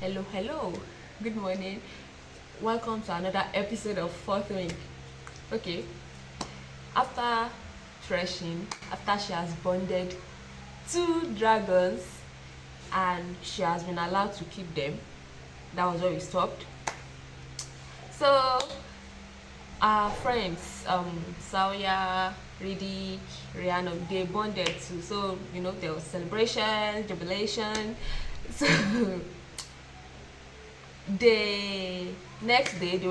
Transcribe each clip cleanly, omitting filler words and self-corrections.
Hello, good morning. Welcome to another episode of Fourth Wing. Okay, after threshing, after she has bonded two dragons and she has been allowed to keep them, that was where we stopped. So, our friends, Sawya, Riddick, Rihanna, they bonded too. So, there was celebration, jubilation. So, the next day they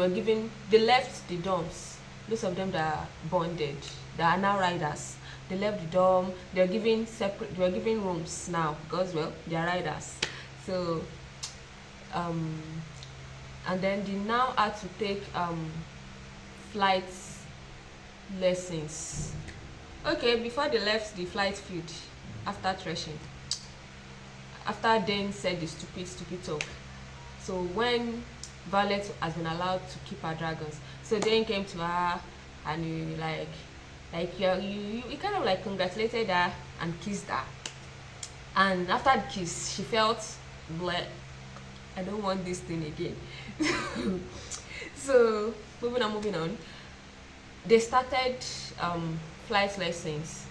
left the dorms. Those of them that are bonded, that are now riders, they left the dorm. They were given rooms now because, well, they are riders. So and then they now had to take flight lessons. Okay, before they left the flight field, after threshing, after Dan said the stupid talk. So when Violet has been allowed to keep her dragons, so Dan came to her and he kind of like congratulated her and kissed her. And after the kiss, she felt, bleh, I don't want this thing again. So moving on, they started flight lessons,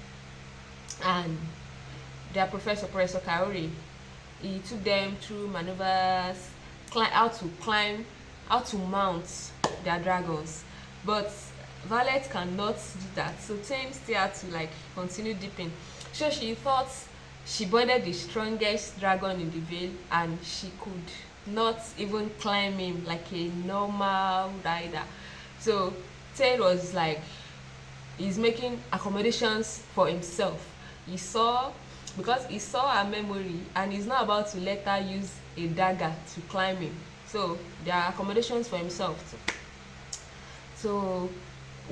and their Professor Kaori, he took them through maneuvers, how to mount their dragons. But Violet cannot do that, so Tame still had to continue dipping. So she thought she bonded the strongest dragon in the veil, and she could not even climb him like a normal rider. So Tame was he's making accommodations for himself. Because he saw her memory and he's not about to let her use a dagger to climb him. So there are accommodations for himself too. So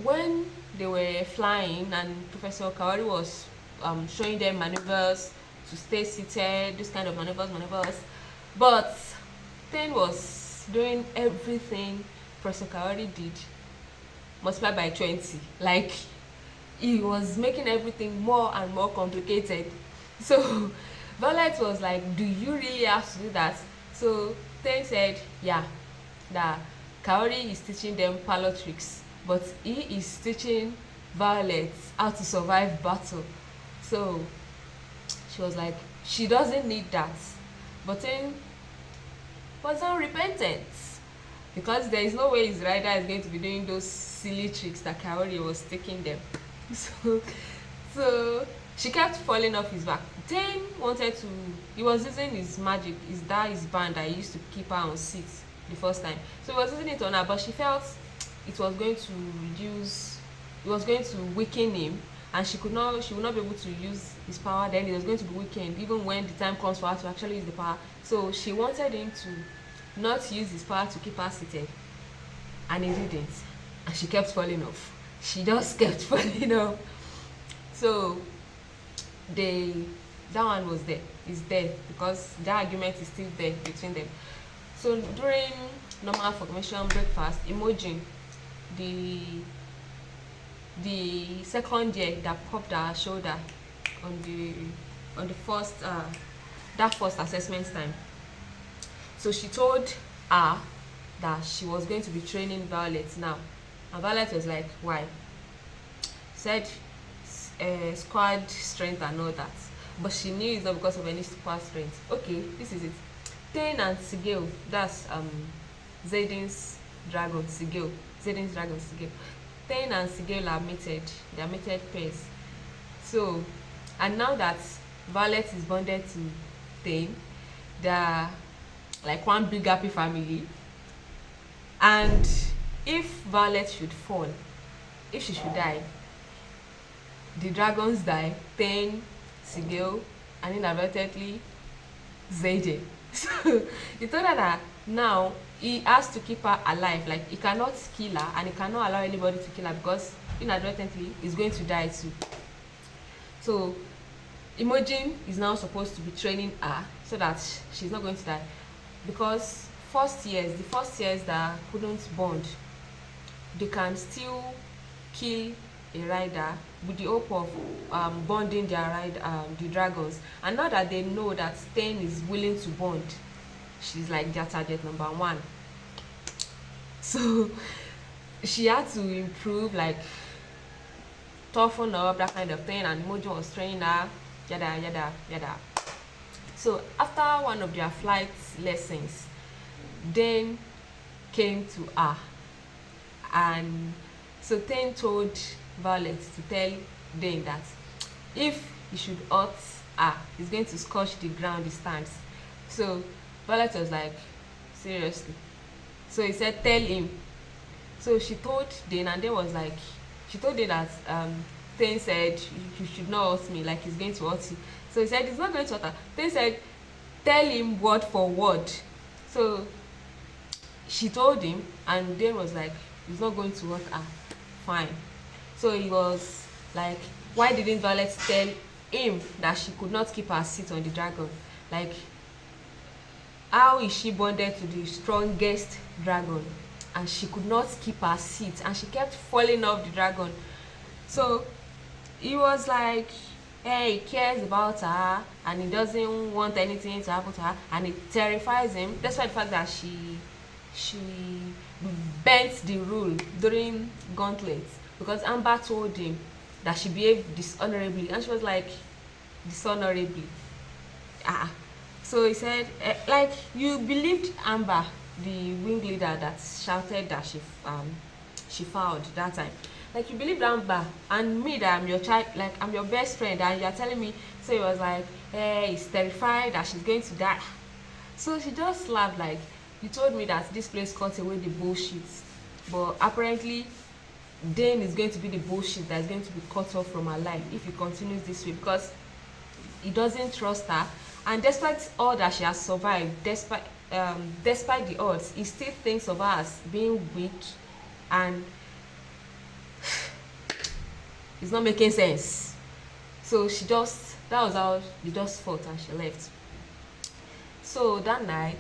when they were flying and Professor Kaori was showing them maneuvers to stay seated, this kind of maneuvers, but Ten was doing everything Professor Kaori did multiplied by 20. He was making everything more and more complicated. So Violet was like, do you really have to do that? So Ten said, yeah, that Kaori is teaching them parlor tricks, but he is teaching Violet how to survive battle. So she was like, she doesn't need that. But Ten was unrepentant, because there is no way his rider is going to be doing those silly tricks that Kaori was taking them. So she kept falling off his back. Ten he was using his magic, his band that he used to keep her on seat the first time. So he was using it on her, but she felt it was going to weaken him, and she would not be able to use his power. Then it was going to be weakened even when the time comes for her to actually use the power. So she wanted him to not use his power to keep her seated, and he didn't, and she kept falling off. She just kept falling off. So that one is there because the argument is still there between them. So during normal formation breakfast, Imogen, the second year that popped her shoulder on the first that first assessment time. So she told her that she was going to be training Violet now, and Violet was like, why? Said squad strength and all that, but she knew it's not because of any squad strength. Okay, this is it. Ten and Sigil, that's Zayden's dragon Sigil. Ten and Sigil are mated. They are mated pairs. So, and now that Violet is bonded to Ten, they are like one big happy family. And if Violet should fall, if she should die, the dragons die, Ten, Sigil, and inadvertently Zayden. So he told her that now he has to keep her alive. Like, he cannot kill her, and he cannot allow anybody to kill her, because inadvertently he's going to die too. So Imogen is now supposed to be training her so that she's not going to die, because the first years that couldn't bond, they can still kill a rider with the hope of bonding the dragons. And now that they know that Ten is willing to bond, she's like their target number one. So she had to improve, like toughen up, that kind of thing, and Mojo was training her, yada yada yada. So after one of their flight lessons, Dane came to her, and so Dane told Violet to tell Dane that if he should hurt her, he's going to scorch the ground he stands. So Violet was like, seriously? So he said, tell him. So she told Dane, and Dane was like, she told Dane that Dane said, you should not hurt me, like he's going to hurt you. So he said, he's not going to hurt her. Dane said, tell him word for word. So she told him, and Dane was like, he's not going to hurt her. Fine. So he was like, why didn't Violet tell him that she could not keep her seat on the dragon? Like, how is she bonded to the strongest dragon and she could not keep her seat, and she kept falling off the dragon? So he was like, hey, he cares about her and he doesn't want anything to happen to her, and it terrifies him, despite the fact that she bent the rule during gauntlets, because Amber told him that she behaved dishonorably, and she was like, dishonorably? So he said, like, you believed Amber, the wing leader that shouted that she fouled that time. Like, you believed Amber, and me, that I'm your child, like I'm your best friend, and you're telling me. So he was like, hey, he's terrified that she's going to die. So she just laughed, like, you told me that this place cut away the bullshit, but apparently Dane is going to be the bullshit that is going to be cut off from her life if he continues this way, because he doesn't trust her. And despite all that she has survived, despite the odds, he still thinks of her as being weak, and it's not making sense. So that was how they just fought, and she left. So that night,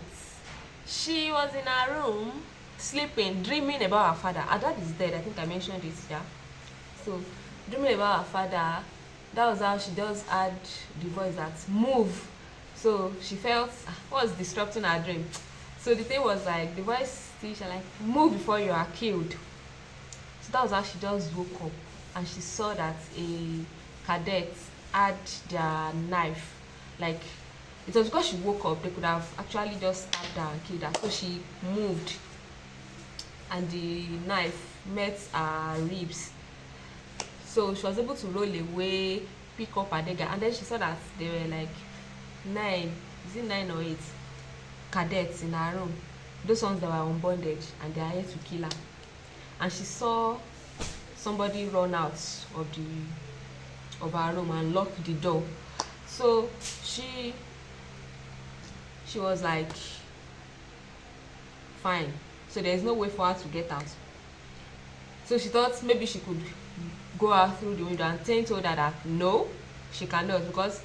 she was in her room, sleeping, dreaming about her father. Her dad is dead, I think I mentioned it, yeah. So, dreaming about her father, that was how she just had the voice that, move. So she felt what was disrupting her dream. So the thing was like, the voice still, she like, move before you are killed. So that was how she just woke up, and she saw that a cadet had their knife. Like, it was because she woke up, they could have actually just stabbed her and killed her. So she moved, and the knife met her ribs. So she was able to roll away, pick up her dagger, and then she saw that there were like 9 or 8 cadets in her room, those ones that were on bondage, and they are here to kill her. And she saw somebody run out of her room and lock the door. So she was like, fine, so there's no way for her to get out. So she thought maybe she could go out through the window, and Tane told her that no, she cannot, because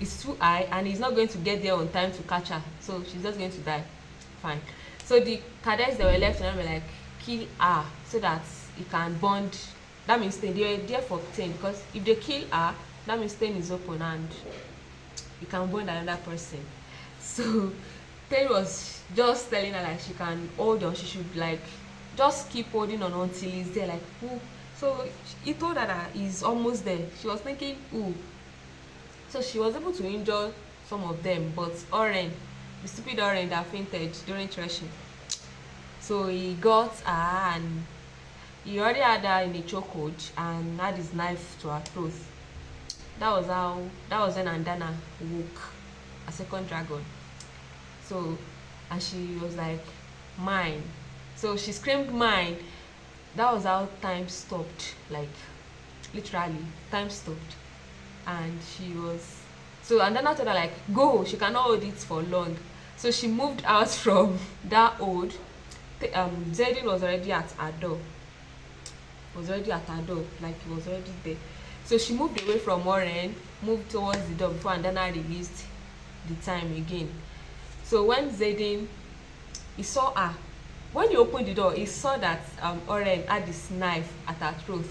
it's too high and he's not going to get there on time to catch her, so she's just going to die. Fine. So the cadets that were left and were like, kill her so that he can bond. That means they were there for Tane, because if they kill her, that means Tane is open and you can bond another person. So Tane was just telling her like she can hold on, she should like just keep holding on until he's there, like, ooh. So he told her that he's almost there. She was thinking, ooh. So she was able to injure some of them, but Oren, the stupid Oren that fainted during threshing, so he got her, and he already had her in a chokehold and had his knife to her throat. That was when Andana woke, a second dragon. So, and she was like, mine. So she screamed mine. That was how time stopped, like literally time stopped. And she was, so Andana told her like, go, she cannot hold it for long. So she moved out from that hold. Zedin was already at her door. Like he was already there. So she moved away from Warren, moved towards the door before Andana released the time again. So when Zedin, he saw her, when he opened the door, he saw that Oren had this knife at her throat.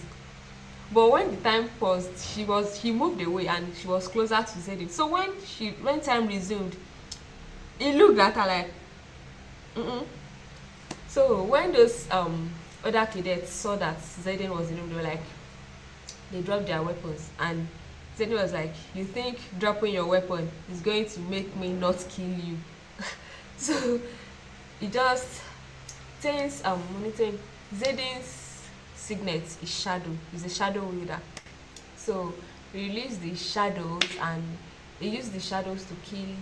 But when the time paused, he moved away and she was closer to Zedin. So when time resumed, He looked at her like, mm-mm. So when those other cadets saw that Zayden was in the room, they were like, they dropped their weapons, and Zayden was like, you think dropping your weapon is going to make me not kill you? So he just things monitoring Zayden's signet is shadow. He's a shadow wielder. So he released the shadows, and he used the shadows to kill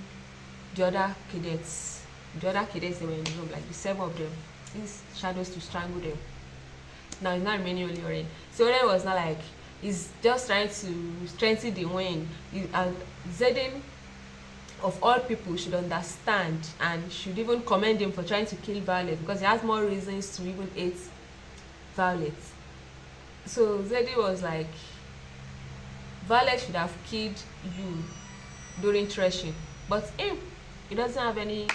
the other cadets. The other cadets, they were in the room, like the 7 of them. These shadows to strangle them. Now it's not remaining only Oren. So Oren was not like, he's just trying to strengthen the wing. And Zayden, of all people, should understand and should even commend him for trying to kill Violet, because he has more reasons to even hate Violet. So Zayden was like, Violet should have killed you during threshing, but him, he doesn't have any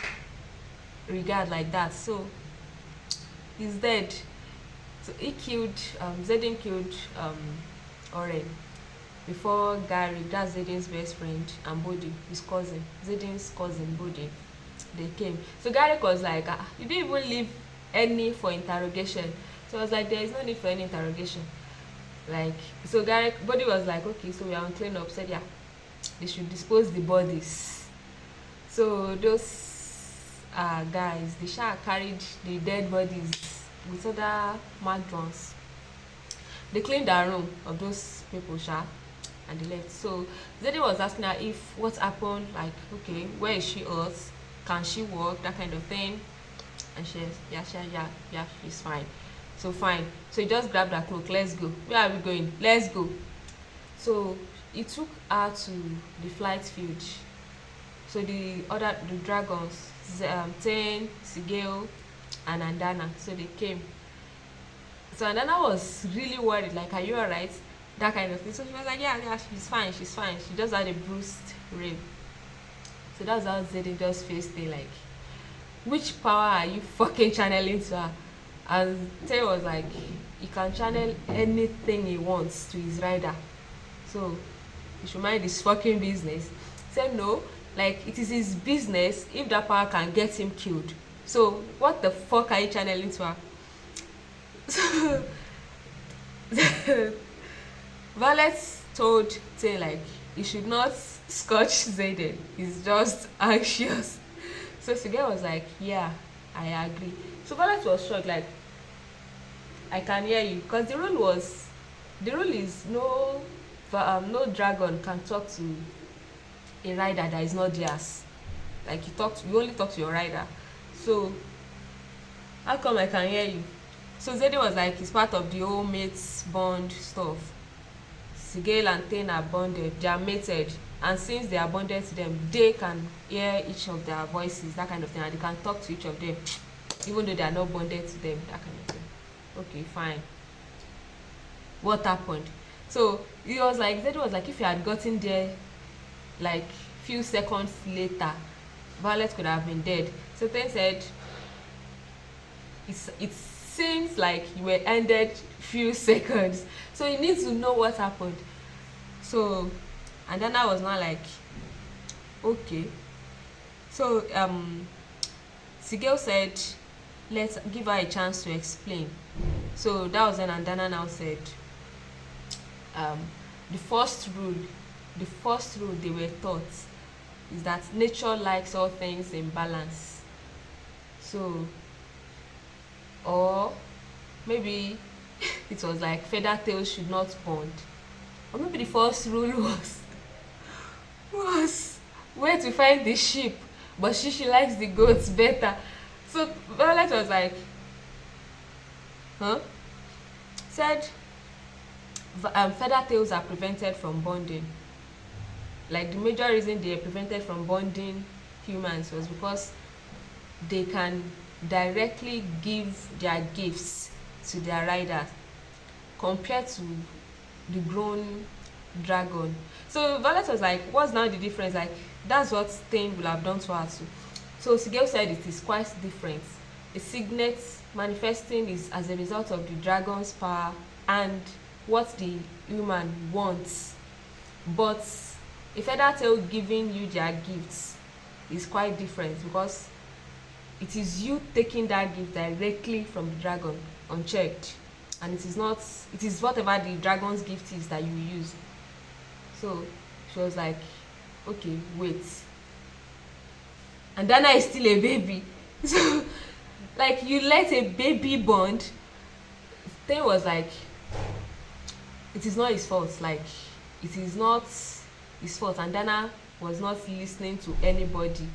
regard like that, so he's dead. So he killed Zayden killed Oren before Gary, that's Zayden's best friend, and Bodhi, his cousin, Zayden's cousin Bodhi, they came. So Gary was like, you didn't even leave any for interrogation. So I was like, there is no need for any interrogation. Like, so Bodhi was like, okay, so we are on cleanup. Said, yeah, they should dispose the bodies. So those guys, they carried the dead bodies with other marked ones. They cleaned the room of those people, and they left. So Zayden was asking her if what happened, like, okay, where is she at? Can she walk? That kind of thing. And she said, yeah, she's fine. So fine. So he just grabbed her cloak. Let's go. Where are we going? Let's go. So he took her to the flight field. So the dragons, Ten, Sigel, and Andana. So they came. So Andana was really worried, like, are you alright? That kind of thing. So she was like, yeah, she's fine. She just had a bruised rib. So that's how Zayden just faced it, like, which power are you fucking channeling to her? And Tay was like, he can channel anything he wants to his rider, so he should mind his fucking business. Said no, like, it is his business if that power can get him killed. So what the fuck are you channeling to her? So Violet told Tay, like, he should not scotch Zayden, he's just anxious. So Sigel was like, yeah, I agree. So Violet was shocked, like, I can hear you, because the rule is no dragon can talk to a rider that is not theirs. Like, you only talk to your rider. So how come I can hear you? So Zayden was like, it's part of the whole mates bond stuff. Sigel and Thane are bonded, they are mated, and since they are bonded to them, they can hear each of their voices, that kind of thing, and they can talk to each of them, even though they are not bonded to them, that kind of thing. Okay, fine. What happened? So he was like, Zayden was like, if you had gotten there like few seconds later, Violet could have been dead. So Thane said, it seems like you were ended few seconds, so you need to know what happened. So, and then I was not like, okay. So Sigel said, let's give her a chance to explain. So that was when Andana now said, the first rule they were taught is that nature likes all things in balance. So, or maybe it was like feather tails should not bond, or maybe the first rule was where to find the sheep, but she likes the goats better. So Violet was like, said feather tails are prevented from bonding. Like, the major reason they are prevented from bonding humans was because they can directly give their gifts to their riders compared to the grown dragon. So Violet was like, what's now the difference? Like, that's what Thane will have done to her too. So Sigel said it is quite different. A signet manifesting is as a result of the dragon's power and what the human wants, but a feather tail giving you their gifts is quite different, because it is you taking that gift directly from the dragon unchecked, and it is not, it is whatever the dragon's gift is that you use. So she was like, okay, wait, and Dana is still a baby. So like, you let a baby bond. Thing was like, it is not his fault, like it is not his fault, and Dana was not listening to anybody.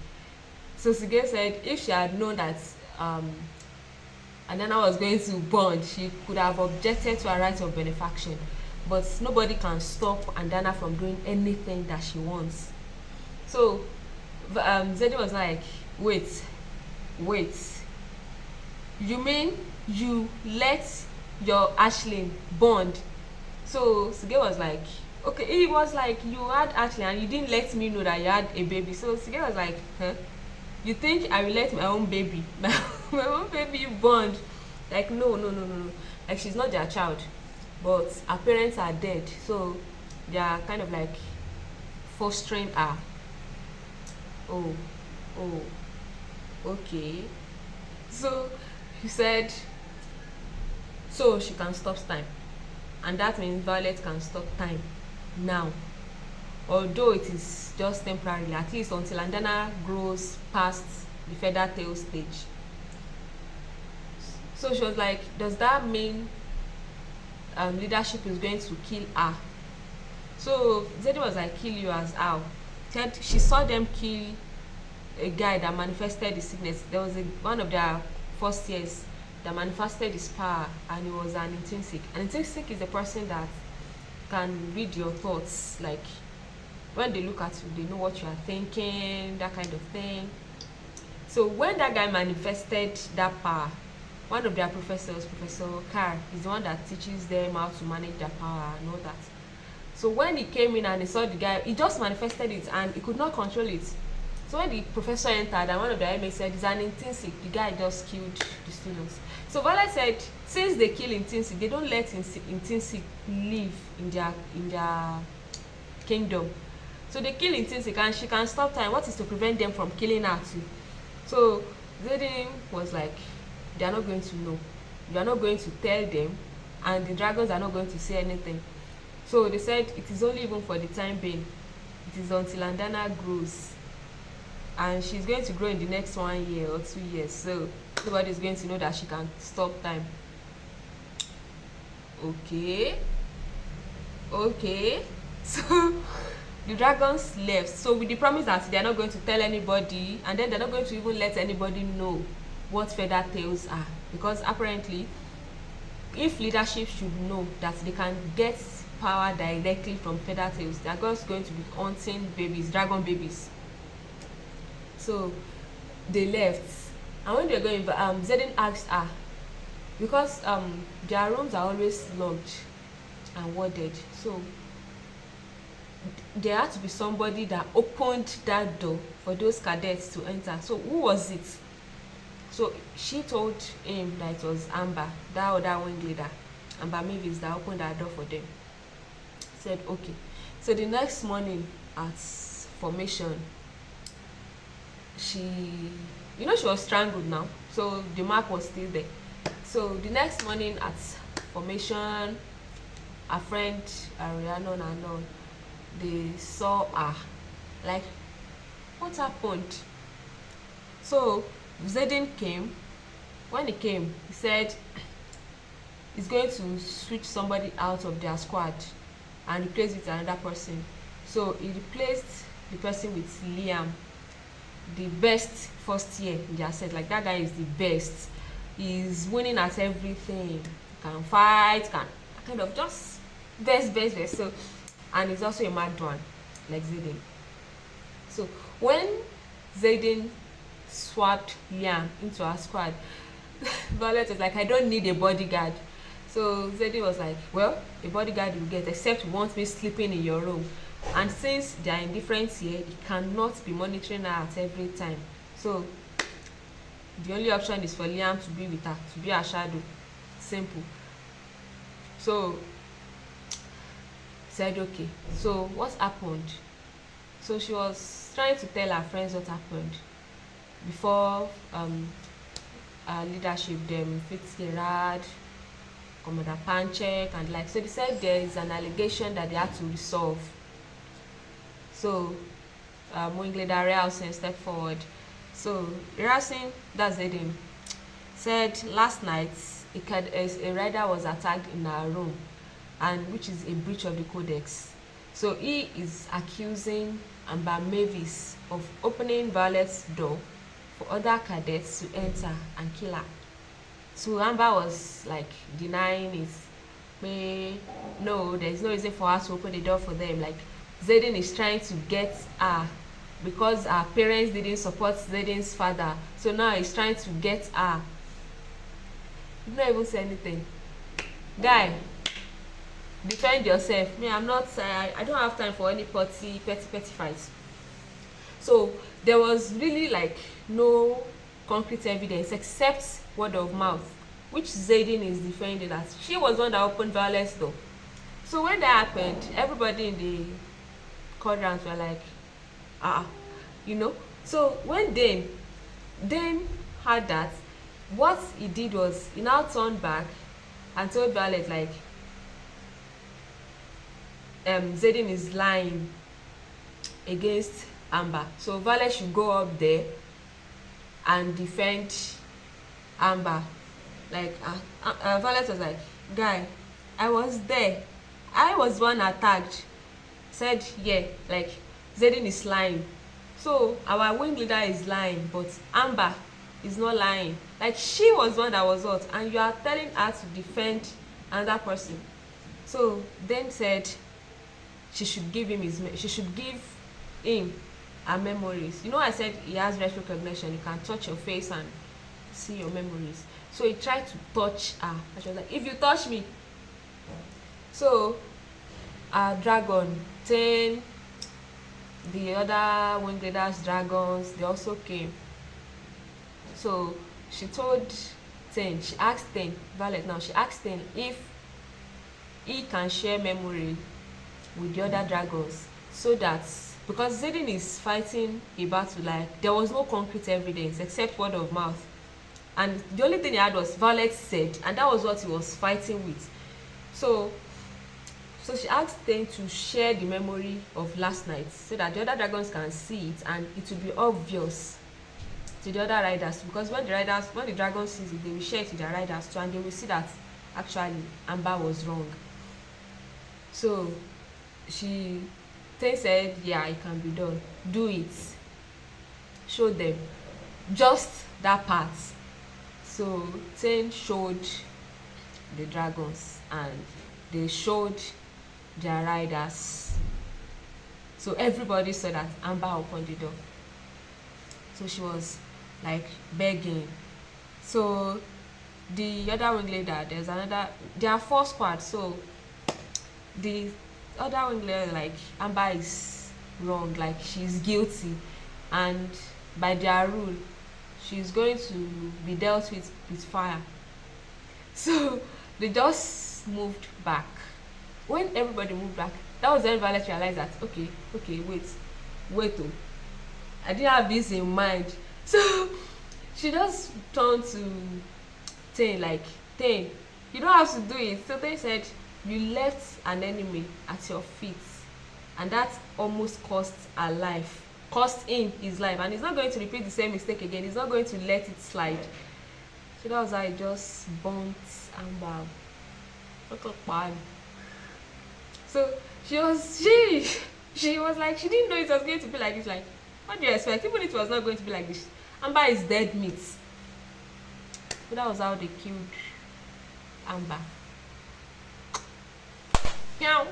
So Sige said if she had known that Dana was going to bond, she could have objected to her right of benefaction, but nobody can stop Dana from doing anything that she wants. So Zedi was like, wait, you mean you let your Ashling bond? So Sige was like, okay, it was like you had Ashling and you didn't let me know that you had a baby. So Sige was like, huh? You think I will let my own baby, my own baby bond? Like, no. Like, she's not their child, but her parents are dead, so they are kind of like fostering her. Oh, okay. So he said, so she can stop time, and that means Violet can stop time now, although it is just temporarily, at least until Andana grows past the feather tail stage. So she was like, does that mean leadership is going to kill her? So Zedi was like, kill you as how? Said she saw them kill a guy that manifested the sickness. There was one of their first years that manifested his power, and it was an intrinsic. An intrinsic is a person that can read your thoughts, like when they look at you, they know what you are thinking, that kind of thing. So when that guy manifested that power, one of their professors, Professor Carr, is the one that teaches them how to manage their power and all that. So when he came in and he saw the guy, he just manifested it and he could not control it. So when the professor entered and one of the inmates said, it's an intrinsic, the guy just killed the students. So Violet said, since they kill intrinsic, they don't let intrinsic live in their kingdom. So they kill intrinsic and she can stop time. What is to prevent them from killing her too? So Zedin was like, they are not going to know. You are not going to tell them, and the dragons are not going to say anything. So they said it is only even for the time being. It is until Andana grows, and she's going to grow in the next 1 year or 2 years. So nobody is going to know that she can stop time. Okay. So the dragons left. So with the promise that they are not going to tell anybody, and then they're not going to even let anybody know what feather tails are, because apparently if leadership should know that they can get power directly from feather tails, they are just going to be hunting babies, dragon babies. So they left, and when they were going, Zedin asked her, because their rooms are always locked and warded, so there had to be somebody that opened that door for those cadets to enter. So who was it? So she told him that it was Amber, that other wing leader, Amber Mavis, that opened that door for them. Said okay. So the next morning at formation, she was strangled now, so the mark was still there. So the next morning at formation, her friend Ariana and all, they saw her, like, what happened? So Zedin came. When he came, he said he's going to switch somebody out of their squad and replace with another person. So he replaced the person with Liam, the best first year in their set. Like, that guy is the best. He's winning at everything. Can fight, can kind of just best. So, and he's also a mad one, like Zedin. So when Zedin swapped Liam into our squad, Violet was like, I don't need a bodyguard. So Zedin was like, well, a bodyguard you get, except you want me sleeping in your room. And since they are in different here, he cannot be monitoring her at every time. So the only option is for Liam to be with her, to be her shadow. Simple. So said okay. So what happened? So she was trying to tell her friends what happened before leadership them fits the rad, Commander Panchek and like. So they said there is an allegation that they had to resolve. So Mwingleda Realson stepped forward. So Realson, that's Aiden, said last night a rider was attacked in our room, and which is a breach of the codex. So he is accusing Amber Mavis of opening Violet's door for other cadets to enter and kill her. So Amber was like denying it. No, there's no reason for her to open the door for them. Like Zayden is trying to get her because her parents didn't support Zayden's father. So now he's trying to get her. You don't even say anything. Guy, defend yourself. Me, I'm not, I don't have time for any petty fights. So there was really like no concrete evidence except word of mouth, which Zayden is defending that she was the one that opened Violet's door. So when that happened, everybody in the quadrants were like, you know. So when Dane had that, what he did was he now turned back and told Violet like Zayden is lying against Amber, so Violet should go up there and defend Amber. Like Violet was like, guy, I was there, I was one attacked. Said yeah, like Zayden is lying, so our wing leader is lying, but Amber is not lying. Like she was one that was hurt, and you are telling her to defend another person. So then said she should give him her memories. You know, I said he has retro recognition. You can touch your face and see your memories. So he tried to touch her, and she was like, if you touch me. So Dragon 10, the other wing leaders, dragons, they also came. So she told 10, she asked 10, Violet now, she asked 10 if he can share memory with the other dragons, so that because Zayden is fighting a battle, like there was no concrete evidence except word of mouth, and the only thing he had was Violet said, and that was what he was fighting with. So she asked them to share the memory of last night so that the other dragons can see it and it will be obvious to the other riders, because when the dragons sees it, they will share it to their riders too, and they will see that actually Amber was wrong. So Ten said, yeah, it can be done, do it, show them just that part. So Ten showed the dragons and they showed their riders, so everybody saw that Amber opened the door. So she was like begging. So the other wing leader, there are 4 squads. So the other wing leader like, Amber is wrong, like she's guilty, and by their rule she's going to be dealt with fire. So they just moved back. When everybody moved back, that was when Violet realized that okay, wait oh, I didn't have this in mind. So she just turned to Ten like, Ten, you don't have to do it. So Ten said, you left an enemy at your feet, and that almost cost him his life, and he's not going to repeat the same mistake again. He's not going to let it slide. So that was how I just burnt Amber. So she was like, she didn't know it was going to be like this. Like, what do you expect? Even if it was not going to be like this, Amber is dead meat. So that was how they killed Amber. Meow.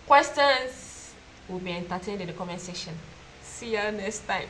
Questions will be entertained in the comment section. See you next time.